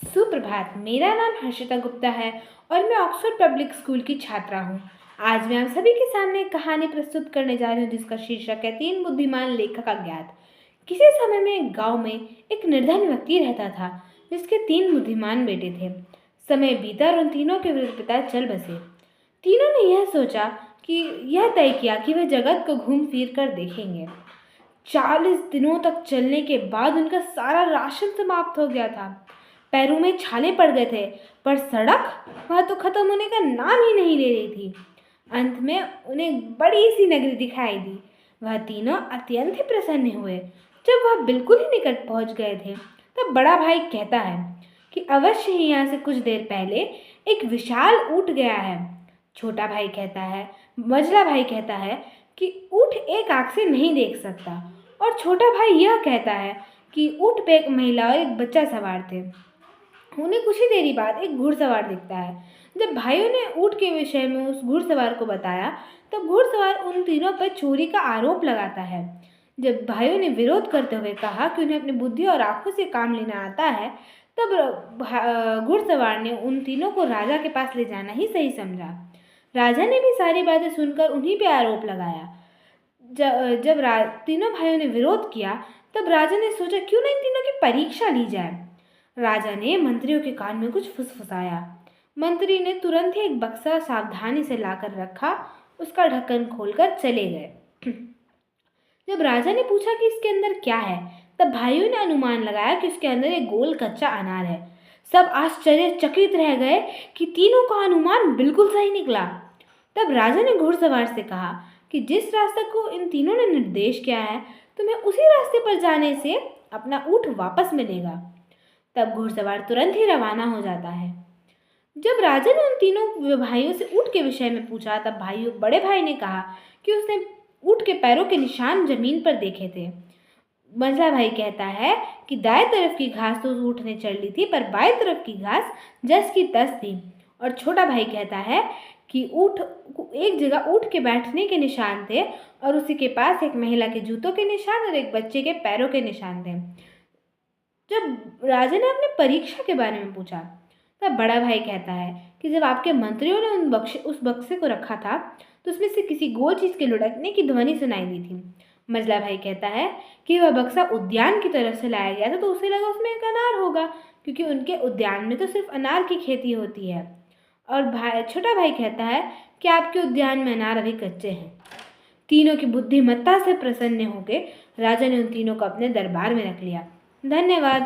सुप्रभात। मेरा नाम हर्षिता गुप्ता है और मैं ऑक्सफोर्ड पब्लिक स्कूल की छात्रा हूँ। आज मैं आप सभी के सामने एक कहानी प्रस्तुत करने जा रही हूँ जिसका शीर्षक है तीन बुद्धिमान लेखक अज्ञात। किसी समय में एक गांव में एक निर्धन व्यक्ति रहता था जिसके तीन बुद्धिमान बेटे थे। समय बीता और उन तीनों के वृद्ध पिता चल बसे। तीनों ने यह सोचा कि यह तय किया कि वे जगत को घूम फिर कर देखेंगे। 40 दिनों तक चलने के बाद उनका सारा राशन समाप्त हो गया था। पैरों में छाले पड़ गए थे, पर सड़क वह तो खत्म होने का नाम ही नहीं ले रही थी। अंत में उन्हें एक बड़ी सी नगरी दिखाई दी। वह तीनों अत्यंत ही प्रसन्न हुए। जब वह बिल्कुल ही निकट पहुंच गए थे तब बड़ा भाई कहता है कि अवश्य ही यहाँ से कुछ देर पहले एक विशाल ऊँट गया है। छोटा भाई कहता है, मझला भाई कहता है कि ऊँट एक आंख से नहीं देख सकता, और छोटा भाई यह कहता है कि ऊँट पे एक महिला और एक बच्चा सवार थे। उन्हें कुछ ही देरी बाद एक घुड़सवार दिखता है। जब भाइयों ने ऊँट के विषय में उस घुड़सवार को बताया तब घुड़सवार उन तीनों पर चोरी का आरोप लगाता है। जब भाइयों ने विरोध करते हुए कहा कि उन्हें अपनी बुद्धि और आंखों से काम लेना आता है, तब घुड़सवार ने उन तीनों को राजा के पास ले जाना ही सही समझा। राजा ने भी सारी बातें सुनकर उन्हीं पे आरोप लगाया। जब तीनों भाइयों ने विरोध किया तब राजा ने सोचा क्यों ना इन तीनों की परीक्षा ली जाए। राजा ने मंत्रियों के कान में कुछ फुसफुसाया। मंत्री ने तुरंत ही एक बक्सा सावधानी से लाकर रखा, उसका ढक्कन खोलकर चले गए। जब राजा ने पूछा कि इसके अंदर क्या है, तब भाइयों ने अनुमान लगाया कि उसके अंदर एक गोल कच्चा अनार है। सब आश्चर्यचकित रह गए कि तीनों का अनुमान बिल्कुल सही निकला। तब राजा ने घुड़सवार से कहा कि जिस रास्ते को इन तीनों ने निर्देश किया है, तुम्हें उसी रास्ते पर जाने से अपना ऊँट वापस मिलेगा। तब घुड़सवार तुरंत ही रवाना हो जाता है। जब राजा ने उन तीनों भाइयों से ऊँट के विषय में पूछा तब बड़े भाई ने कहा कि उसने ऊँट के पैरों के निशान जमीन पर देखे थे। मंझला भाई कहता है कि दाएं तरफ की घास तो उस ऊँट ने चढ़ ली थी, पर बाएं तरफ की घास जस की तस थी। और छोटा भाई कहता है कि एक जगह ऊँट के बैठने के निशान थे और उसी के पास एक महिला के जूतों के निशान और एक बच्चे के पैरों के निशान थे। जब राजा ने अपनी परीक्षा के बारे में पूछा तब बड़ा भाई कहता है कि जब आपके मंत्रियों ने उस बक्से को रखा था तो उसमें से किसी गोल चीज के लुढ़कने की ध्वनि सुनाई दी थी। मझला भाई कहता है कि वह बक्सा उद्यान की तरफ से लाया गया था तो उसे लगा उसमें एक अनार होगा, क्योंकि उनके उद्यान में तो सिर्फ अनार की खेती होती है। और छोटा भाई कहता है कि आपके उद्यान में अनार अभी कच्चे हैं। तीनों की बुद्धिमत्ता से प्रसन्न होकर राजा ने उन तीनों को अपने दरबार में रख लिया। धन्यवाद।